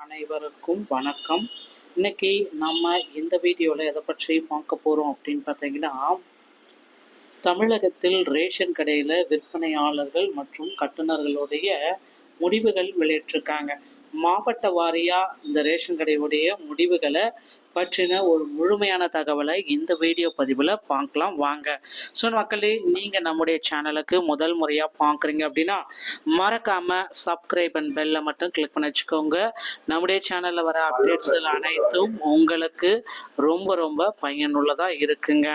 அனைவருக்கும் வணக்கம். இன்னைக்கு நம்ம இந்த வீடியோவில் எதை பற்றி பார்க்க போகிறோம் அப்படின்னு பார்த்தீங்கன்னா, தமிழகத்தில் ரேஷன் கடையில் விற்பனையாளர்கள் மற்றும் கட்டுநர்களுடைய முடிவுகள் வெளியிட்டிருக்காங்க. மாவட்ட வாரியாக இந்த ரேஷன் கடையுடைய முடிவுகளை பற்றின ஒரு முழுமையான தகவலை இந்த வீடியோ பதிவில் பார்க்கலாம் வாங்க. ஸோ மக்களே, நீங்கள் நம்முடைய சேனலுக்கு முதல் முறையாக பார்க்குறீங்க அப்படின்னா மறக்காமல் சப்ஸ்கிரைப் அண்ட் பெல்லை மட்டும் கிளிக் பண்ணி வச்சுக்கோங்க. நம்முடைய சேனலில் வர அப்டேட்ஸ்கள் அனைத்தும் உங்களுக்கு ரொம்ப ரொம்ப பயனுள்ளதாக இருக்குங்க.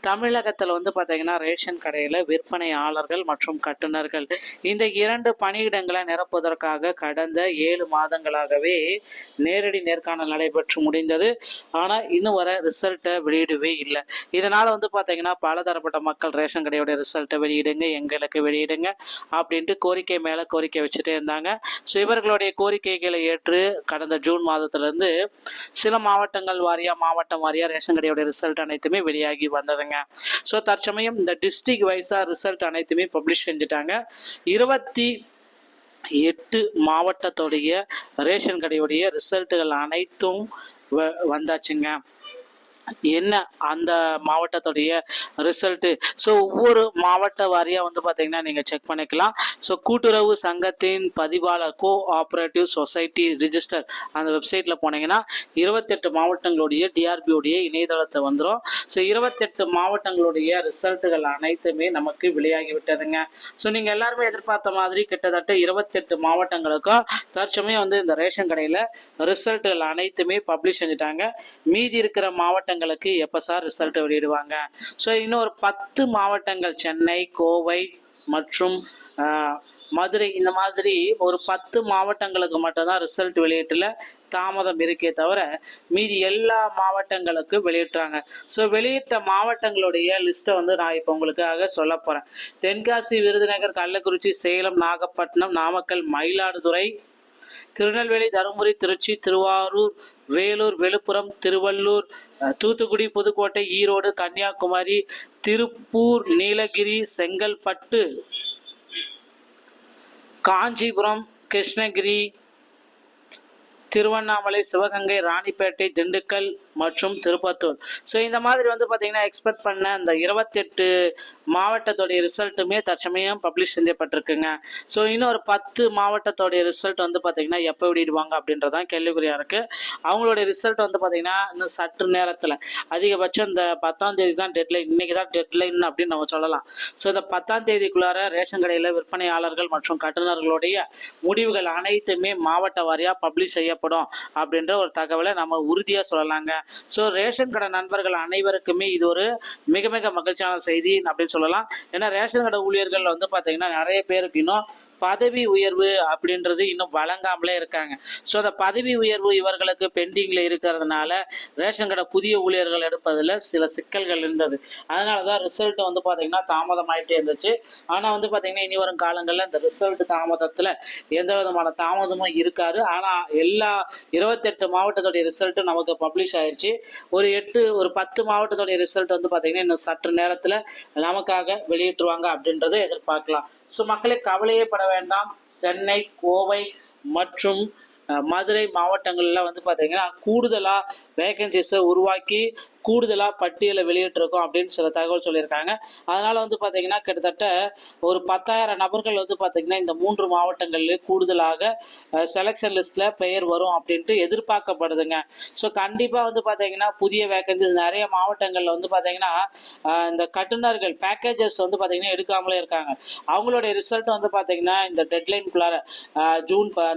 தமிழகத்தில் பார்த்தீங்கன்னா ரேஷன் கடையில் விற்பனையாளர்கள் மற்றும் கட்டுநர்கள் இந்த 2 பணியிடங்களை நிரப்புவதற்காக கடந்த 7 மாதங்களாகவே நேரடி நேர்காணல் நடைபெற்று முடிந்தது. ஆனால் இன்னும் வர ரிசல்ட்டை வெளியிடவே இல்லை. இதனால் பார்த்தீங்கன்னா பலதரப்பட்ட மக்கள் ரேஷன் கடையோட ரிசல்ட்டை வெளியிடுங்க, எங்களுக்கு வெளியிடுங்க அப்படின்ட்டு கோரிக்கை மேலே கோரிக்கை வச்சுட்டே இருந்தாங்க. ஸோ இவர்களுடைய கோரிக்கைகளை ஏற்று கடந்த ஜூன் மாதத்திலிருந்து சில மாவட்டம் வாரியாக ரேஷன் கடையோட ரிசல்ட் அனைத்துமே வெளியாகி வந்ததுங்க. ஸோ தற்சமயம் இந்த டிஸ்ட்ரிக்ட் வைஸாக ரிசல்ட் அனைத்துமே பப்ளிஷ் செஞ்சுட்டாங்க. 28 மாவட்டத்துடைய ரேஷன் கடையுடைய ரிசல்ட்டுகள் அனைத்தும் வந்தாச்சுங்க. என்ன அந்த மாவட்டத்துடைய ரிசல்ட்டு, ஸோ ஒவ்வொரு மாவட்ட வாரியாக பார்த்தீங்கன்னா நீங்கள் செக் பண்ணிக்கலாம். ஸோ கூட்டுறவு சங்கத்தின் பதிவாளர் கோஆப்ரேட்டிவ் சொசைட்டி ரிஜிஸ்டர் அந்த வெப்சைட்டில் போனீங்கன்னா 28 மாவட்டங்களுடைய டிஆர்பியோடைய இணையதளத்தை வந்துடும். ஸோ 28 மாவட்டங்களுடைய ரிசல்ட்டுகள் அனைத்துமே நமக்கு வெளியாகி விட்டதுங்க. ஸோ நீங்கள் எல்லாருமே எதிர்பார்த்த மாதிரி கிட்டத்தட்ட 28 மாவட்டங்களுக்கும் தற்சமயம் இந்த ரேஷன் கடையில் ரிசல்ட்டுகள் அனைத்துமே பப்ளிஷ் செஞ்சுட்டாங்க. மீதி இருக்கிற மாவட்டங்களுக்கு எப்போ சார் ரிசல்ட் வெளியிடுவாங்க? ஸோ இன்னும் ஒரு 10 மாவட்டங்கள், சென்னை, கோவை மற்றும் மதுரை, இந்த மாதிரி ஒரு 10 மாவட்டங்களுக்கு மட்டும்தான் ரிசல்ட் வெளியீட்டில் தாமதம் இருக்கே தவிர மீதி எல்லா மாவட்டங்களுக்கும் வெளியிட்டாங்க. ஸோ வெளியிட்ட மாவட்டங்களுடைய லிஸ்ட்டை நான் இப்போ உங்களுக்காக சொல்ல போகிறேன். தென்காசி, விருதுநகர், கள்ளக்குறிச்சி, சேலம், நாகப்பட்டினம், நாமக்கல், மயிலாடுதுறை, திருநெல்வேலி, தருமபுரி, திருச்சி, திருவாரூர், வேலூர், விழுப்புரம், திருவள்ளூர், தூத்துக்குடி, புதுக்கோட்டை, ஈரோடு, கன்னியாகுமரி, திருப்பூர், நீலகிரி, செங்கல்பட்டு, காஞ்சிபுரம், கிருஷ்ணகிரி, திருவண்ணாமலை, சிவகங்கை, ராணிப்பேட்டை, திண்டுக்கல் மற்றும் திருப்பத்தூர். ஸோ இந்த மாதிரி பார்த்தீங்கன்னா எக்ஸ்பெக்ட் பண்ண அந்த 28 மாவட்டத்தோடைய ரிசல்ட்டுமே தற்சமயம் பப்ளிஷ் செய்யப்பட்டிருக்குங்க. ஸோ இன்னும் ஒரு 10 மாவட்டத்தோடைய ரிசல்ட் பார்த்தீங்கன்னா எப்போ வெளியிடுவாங்க அப்படின்றதான் கேள்விக்குறியாக இருக்குது. அவங்களுடைய ரிசல்ட் பார்த்தீங்கன்னா இன்னும் சற்று நேரத்தில், அதிகபட்சம் இந்த 10ஆம் தேதி தான் டெட்லைன், இன்றைக்கி தான் டெட்லைன் அப்படின்னு நம்ம சொல்லலாம். ஸோ இந்த 10ஆம் தேதிக்குள்ளார ரேஷன் கடையில் விற்பனையாளர்கள் மற்றும் கட்டுநர்களுடைய முடிவுகள் அனைத்துமே மாவட்ட வாரியாக பப்ளிஷ் செய்யப்படும் அப்படின்ற ஒரு தகவலை நம்ம உறுதியாக சொல்லலாங்க. ஸோ ரேஷன் கடை நண்பர்கள் அனைவருக்குமே இது ஒரு மிக மிக மகிழ்ச்சியான செய்தி அப்படின்னு சொல்லலாம். ஏன்னா ரேஷன் கடை ஊழியர்கள் பார்த்தீங்கன்னா நிறைய பேருக்கு இன்னும் பதவி உயர்வு அப்படின்றது இன்னும் வழங்காமலே இருக்காங்க. ஸோ அந்த பதவி உயர்வு இவர்களுக்கு பெண்டிங்கில் இருக்கிறதுனால ரேஷன் கடை புதிய ஊழியர்கள் எடுப்பதில் சில சிக்கல்கள் இருந்தது. அதனால தான் ரிசல்ட் பார்த்தீங்கன்னா தாமதமாயிட்டே இருந்துச்சு. ஆனால் பார்த்தீங்கன்னா இனி வரும் காலங்களில் இந்த ரிசல்ட் தாமதத்தில் எந்த விதமான தாமதமும் இருக்காது. ஆனால் எல்லா 28 மாவட்டத்துடைய ரிசல்ட்டும் நமக்கு பப்ளிஷ் ஆயிடுச்சு. ஒரு 10 மாவட்டத்துடைய ரிசல்ட் பார்த்தீங்கன்னா இன்னும் சற்று நேரத்தில் நமக்காக வெளியிட்டுருவாங்க அப்படின்றத எதிர்பார்க்கலாம். ஸோ மக்களே, கவலையே பட வேண்டாம். சென்னை, கோவை மற்றும் மதுரை மாவட்டங்களில் பார்த்தீங்கன்னா கூடுதலாக வேகன்சிஸை உருவாக்கி கூடுதலாக பட்டியலை வெளியிட்டிருக்கோம் அப்படின்னு சில தகவல் சொல்லியிருக்காங்க. அதனால் பார்த்தீங்கன்னா கிட்டத்தட்ட ஒரு 10,000 நபர்கள் பார்த்தீங்கன்னா இந்த 3 மாவட்டங்களில் கூடுதலாக செலெக்ஷன் லிஸ்ட்டில் பெயர் வரும் அப்படின்ட்டு எதிர்பார்க்கப்படுதுங்க. ஸோ கண்டிப்பாக பார்த்தீங்கன்னா புதிய வேகன்சிஸ் நிறைய மாவட்டங்களில் பார்த்தீங்கன்னா இந்த கட்டுநர்கள் பேக்கேஜஸ் பார்த்தீங்கன்னா எடுக்காமலே இருக்காங்க. அவங்களுடைய ரிசல்ட் பார்த்தீங்கன்னா இந்த டெட்லைனுக்குள்ளார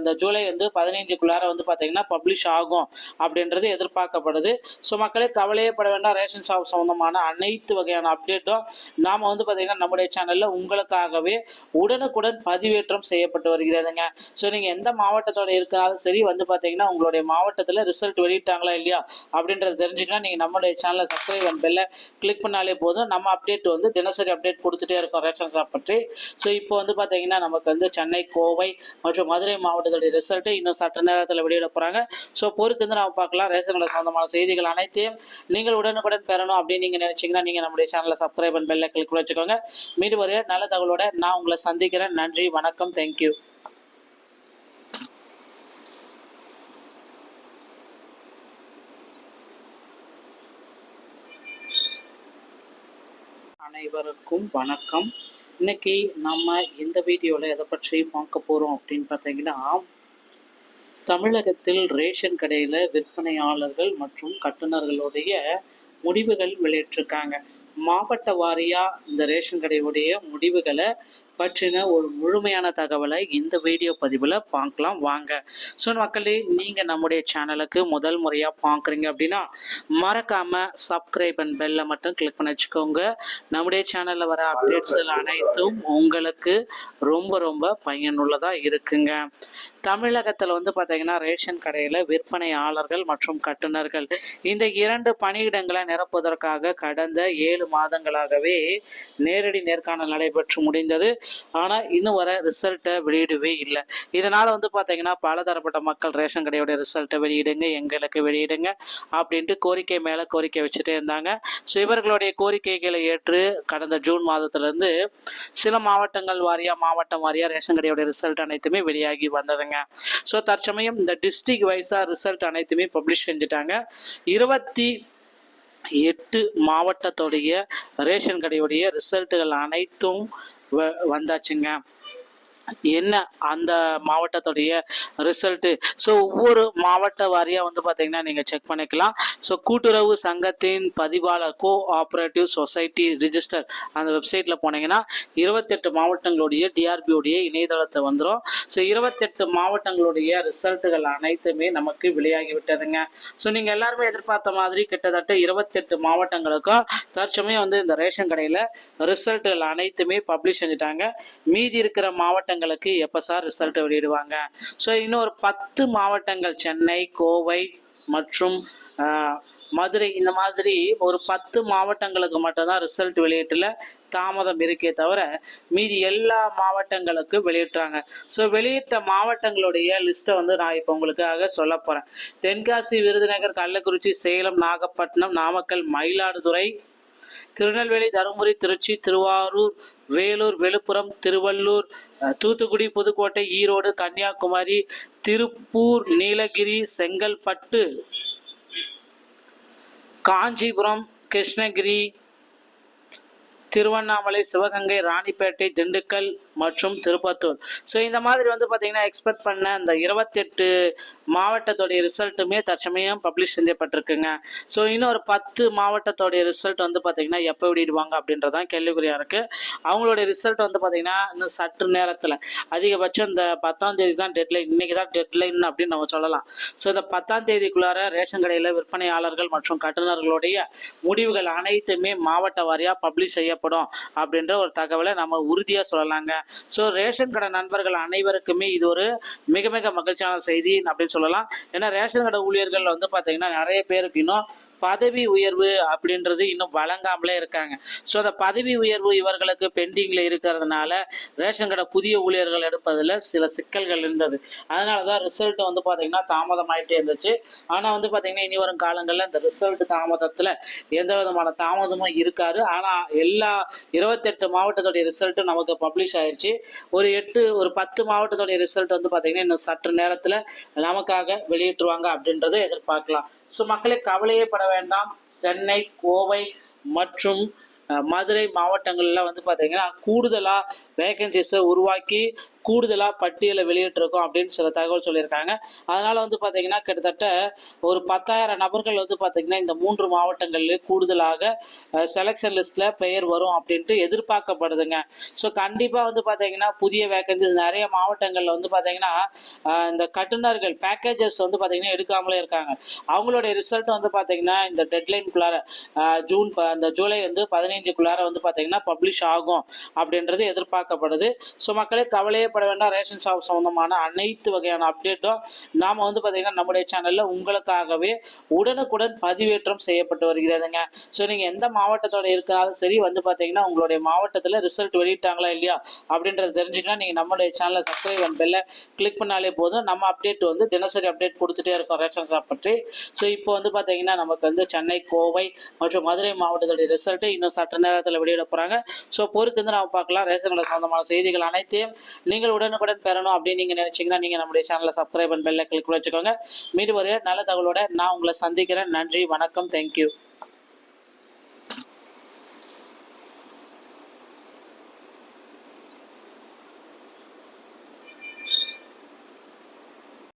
இந்த ஜூலை 15க்குள்ளார பார்த்தீங்கன்னா பப்ளிஷ் ஆகும் அப்படின்றது எதிர்பார்க்கப்படுது. ஸோ மக்களே, கவலையே வேண்டாம். ரேஷன் ஷாப் சம்பந்தமான அனைத்து வகையான அப்டேட்டும் நாம பார்த்தீங்கன்னா நம்முடைய சேனல்ல உங்களுக்காகவே உடனுக்குடன் பதிவேற்றம் செய்யப்பட்டு வருகிறதுங்க. ஸோ நீங்க எந்த மாவட்டத்தோட இருக்காலும் சரி பார்த்தீங்கன்னா உங்களுடைய மாவட்டத்தில் ரிசல்ட் வெளியிட்டாங்களா இல்லையா அப்படின்றத தெரிஞ்சுக்கலாம். நீங்க நம்மளுடைய சேனலை சப்ஸ்கிரைப் அண்ட் பெல்லை கிளிக் பண்ணாலே போதும். நம்ம அப்டேட் தினசரி அப்டேட் கொடுத்துட்டே இருக்கோம் ரேஷன் ஷாப் பற்றி. ஸோ இப்போ பார்த்தீங்கன்னா நமக்கு சென்னை, கோவை மற்றும் மதுரை மாவட்டத்துடைய ரிசல்ட் இன்னும் சற்று நேரத்தில் வெளியிட போறாங்க. ஸோ பொறுத்து நம்ம பார்க்கலாம். ரேஷன் கடை சம்பந்தமான செய்திகள் அனைத்தையும் நீங்கள் உடனுக்குடன் பெறணும் அப்படின்னு நீங்க நினைச்சீங்கன்னா நீங்க நம்முடைய சேனலை சப்ஸ்கிரைப் அண்ட் பெல்லை கிளிக் வச்சுக்கோங்க. மீண்டும் ஒரு நல்ல தகவலோட நான் உங்களை சந்திக்கிறேன். நன்றி, வணக்கம், தேங்க்யூ. அனைவருக்கும் வணக்கம். இன்னைக்கு நம்ம இந்த வீடியோவில் எதை பற்றி பார்க்க போகிறோம் அப்படின்னு பார்த்தீங்கன்னா, தமிழகத்தில் ரேஷன் கடையில் விற்பனையாளர்கள் மற்றும் கட்டுநர்களுடைய முடிவுகள் வெளியிட்டிருக்காங்க. மாவட்ட வாரியாக இந்த ரேஷன் கடையுடைய முடிவுகளை பற்றின ஒரு முழுமையான தகவலை இந்த வீடியோ பதிவில் பார்க்கலாம் வாங்க. ஸோ மக்களே, நீங்கள் நம்முடைய சேனலுக்கு முதல் முறையாக பார்க்குறீங்க அப்படின்னா மறக்காமல் சப்ஸ்கிரைப் அண்ட் பெல்லை மட்டும் கிளிக் பண்ணி வச்சுக்கோங்க. நம்முடைய சேனலில் வர அப்டேட்ஸ்கள் அனைத்தும் உங்களுக்கு ரொம்ப ரொம்ப பயனுள்ளதாக இருக்குங்க. தமிழகத்தில் பார்த்தீங்கன்னா ரேஷன் கடையில் விற்பனையாளர்கள் மற்றும் கட்டுநர்கள் இந்த 2 பணியிடங்களை நிரப்புவதற்காக கடந்த 7 மாதங்களாகவே நேரடி நேர்காணல் நடைபெற்று முடிந்தது. ஆனால் இன்னும் வர ரிசல்ட்டை வெளியிடவே இல்லை. இதனால் பார்த்தீங்கன்னா பலதரப்பட்ட மக்கள் ரேஷன் கடையோட ரிசல்ட்டை வெளியிடுங்க, எங்களுக்கு வெளியிடுங்க அப்படின்ட்டு கோரிக்கை மேலே கோரிக்கை வச்சுட்டே இருந்தாங்க. ஸோ இவர்களுடைய கோரிக்கைகளை ஏற்று கடந்த ஜூன் மாதத்திலிருந்து சில மாவட்டம் வாரியாக ரேஷன் கடையோட ரிசல்ட் அனைத்துமே வெளியாகி வந்ததுங்க. ஸோ தற்சமயம் இந்த டிஸ்ட்ரிக்ட் வைஸாக ரிசல்ட் அனைத்துமே பப்ளிஷ் செஞ்சுட்டாங்க. 28 மாவட்டத்துடைய ரேஷன் கடையுடைய ரிசல்ட்டுகள் அனைத்தும் வந்தாச்சுங்க. என்ன அந்த மாவட்டத்துடைய ரிசல்ட்டு? ஸோ ஒவ்வொரு மாவட்ட வாரியாக பார்த்தீங்கன்னா நீங்கள் செக் பண்ணிக்கலாம். ஸோ கூட்டுறவு சங்கத்தின் பதிவாளர் கோஆப்ரேட்டிவ் சொசைட்டி ரிஜிஸ்டர் அந்த வெப்சைட்டில் போனீங்கன்னா 28 மாவட்டங்களுடைய டிஆர்பியோடைய இணையதளத்தை வந்துடும். ஸோ 28 மாவட்டங்களுடைய ரிசல்ட்டுகள் அனைத்துமே நமக்கு வெளியாகி விட்டதுங்க. ஸோ நீங்கள் எல்லாருமே எதிர்பார்த்த மாதிரி கிட்டத்தட்ட 28 மாவட்டங்களுக்கும் தற்சமயம் இந்த ரேஷன் கடையில் ரிசல்ட்டுகள் அனைத்துமே பப்ளிஷ் செஞ்சுட்டாங்க. மீதி இருக்கிற மாவட்டங்களுக்கு எப்போ சார் ரிசல்ட் வெளியிடுவாங்க? ஸோ இன்னும் ஒரு 10 மாவட்டங்கள், சென்னை, கோவை மற்றும் மதுரை, இந்த மாதிரி ஒரு 10 மாவட்டங்களுக்கு மட்டும்தான் ரிசல்ட் வெளியீட்டில் தாமதம் இருக்கே தவிர மீதி எல்லா மாவட்டங்களுக்கும் வெளியிட்டாங்க. ஸோ வெளியிட்ட மாவட்டங்களுடைய லிஸ்ட்டை நான் இப்போ உங்களுக்காக சொல்ல போகிறேன். தென்காசி, விருதுநகர், கள்ளக்குறிச்சி, சேலம், நாகப்பட்டினம், நாமக்கல், மயிலாடுதுறை, திருநெல்வேலி, தருமபுரி, திருச்சி, திருவாரூர், வேலூர், விழுப்புரம், திருவள்ளூர், தூத்துக்குடி, புதுக்கோட்டை, ஈரோடு, கன்னியாகுமரி, திருப்பூர், நீலகிரி, செங்கல்பட்டு, காஞ்சிபுரம், கிருஷ்ணகிரி, திருவண்ணாமலை, சிவகங்கை, ராணிப்பேட்டை, திண்டுக்கல் மற்றும் திருப்பத்தூர். ஸோ இந்த மாதிரி பார்த்தீங்கன்னா எக்ஸ்பெக்ட் பண்ண அந்த 28 மாவட்டத்தோடைய ரிசல்ட்டுமே தற்சமயம் பப்ளிஷ் செய்யப்பட்டிருக்குங்க. ஸோ இன்னும் ஒரு 10 மாவட்டத்தோடைய ரிசல்ட் பார்த்தீங்கன்னா எப்போ வெளியிடுவாங்க அப்படின்றதான் கேள்விக்குறியாக இருக்குது. அவங்களுடைய ரிசல்ட் பார்த்தீங்கன்னா இன்னும் சற்று நேரத்தில், அதிகபட்சம் இந்த 10ஆம் தேதி தான் டெட்லைன், இன்றைக்கி தான் டெட்லைன் அப்படின்னு நம்ம சொல்லலாம். ஸோ இந்த 10ஆம் தேதிக்குள்ளார ரேஷன் கடையில் விற்பனையாளர்கள் மற்றும் கட்டுநர்களுடைய முடிவுகள் அனைத்துமே மாவட்ட வாரியாக பப்ளிஷ் செய்யப்படும் அப்படின்ற ஒரு தகவலை நம்ம உறுதியாக சொல்லலாங்க. ஸோ ரேஷன் கடை நண்பர்கள் அனைவருக்குமே இது ஒரு மிக மிக மகிழ்ச்சியான செய்தி அப்படின்னு சொல்லலாம். ஏன்னா ரேஷன் கடை ஊழியர்கள் பார்த்தீங்கன்னா நிறைய பேருக்கு இன்னும் பதவி உயர்வு அப்படின்றது இன்னும் வழங்காமலே இருக்காங்க. ஸோ அந்த பதவி உயர்வு இவர்களுக்கு பெண்டிங்கில் இருக்கிறதுனால ரேஷன் கடை புதிய ஊழியர்கள் எடுப்பதில் சில சிக்கல்கள் இருந்தது. அதனால தான் ரிசல்ட் பார்த்தீங்கன்னா தாமதமாயிட்டே இருந்துச்சு. ஆனால் பார்த்தீங்கன்னா இனி வரும் காலங்களில் இந்த ரிசல்ட் தாமதத்தில் எந்த விதமான தாமதமும் இருக்காது. ஆனால் எல்லா 28 மாவட்டத்துடைய ரிசல்ட்டும் நமக்கு பப்ளிஷ் ஆயிடுச்சு. ஒரு 10 மாவட்டத்துடைய ரிசல்ட் பார்த்தீங்கன்னா இன்னும் சற்று நேரத்தில் நமக்காக வெளியிட்டுருவாங்க அப்படின்றத எதிர்பார்க்கலாம். ஸோ மக்களே, கவலையே பட வேண்டாம். சென்னை, கோவை மற்றும் மதுரை மாவட்டங்களில் பார்த்தீங்கன்னா கூடுதலாக வேகன்சிஸை உருவாக்கி கூடுதலாக பட்டியலை வெளியிட்டிருக்கோம் அப்படின்னு சில தகவல் சொல்லியிருக்காங்க. அதனால் பார்த்தீங்கன்னா கிட்டத்தட்ட ஒரு 10,000 நபர்கள் பார்த்தீங்கன்னா இந்த 3 மாவட்டங்களில் கூடுதலாக செலெக்ஷன் லிஸ்ட்டில் பெயர் வரும் அப்படின்ட்டு எதிர்பார்க்கப்படுதுங்க. ஸோ கண்டிப்பாக பார்த்தீங்கன்னா புதிய வேகன்சிஸ் நிறைய மாவட்டங்களில் பார்த்தீங்கன்னா இந்த கட்டுநர்கள் பேக்கேஜஸ் பார்த்தீங்கன்னா எடுக்காமலே இருக்காங்க. அவங்களுடைய ரிசல்ட் பார்த்தீங்கன்னா இந்த டெட்லைனுக்குள்ளார இந்த ஜூலை 15க்குள்ளார பார்த்தீங்கன்னா பப்ளிஷ் ஆகும் அப்படின்றது எதிர்பார்க்கப்படுது. ஸோ மக்களே, கவலையே பட வேண்டாம். ரேஷன் ஷாப் சம்பந்தமான அனைத்து வகையான அப்டேட்டும் நாம் பார்த்தீங்கன்னா நம்முடைய சேனலில் உங்களுக்காகவே உடனுக்குடன் பதிவேற்றம் செய்யப்பட்டு வருகிறதுங்க. ஸோ நீங்கள் எந்த மாவட்டத்தோட இருக்கிறாலும் சரி பார்த்தீங்கன்னா உங்களுடைய மாவட்டத்தில் ரிசல்ட் வெளியிட்டாங்களா இல்லையா அப்படின்றத தெரிஞ்சுக்கலாம். நீங்கள் நம்மளுடைய சேனலை சப்ஸ்கிரைப் அண்ட் பெல்லை கிளிக் பண்ணாலே போதும். நம்ம அப்டேட் தினசரி அப்டேட் கொடுத்துட்டே இருக்கோம் ரேஷன் ஷாப் பற்றி. ஸோ இப்போ பார்த்தீங்கன்னா நமக்கு சென்னை, கோவை மற்றும் மதுரை மாவட்டத்துடைய ரிசல்ட்டு இன்னும் சற்று நேரத்தில் வெளியிட போகிறாங்க. ஸோ பொறுத்து நம்ம பார்க்கலாம். ரேஷன் கடை சம்பந்தமான செய்திகள் அனைத்தையும் நீங்கள் உடனுக்குடன் பெறணும் அப்படின்னு நீங்கள் நினைச்சீங்கன்னா நீங்கள் நம்முடைய சேனலை சப்ஸ்கிரைப் அண்ட் பெல்லை கிளிக் பண்ணி வச்சுக்கோங்க. மீண்டும் ஒரு நல்ல தகவலோட நான் உங்களை சந்திக்கிறேன். நன்றி, வணக்கம், தேங்க்யூ.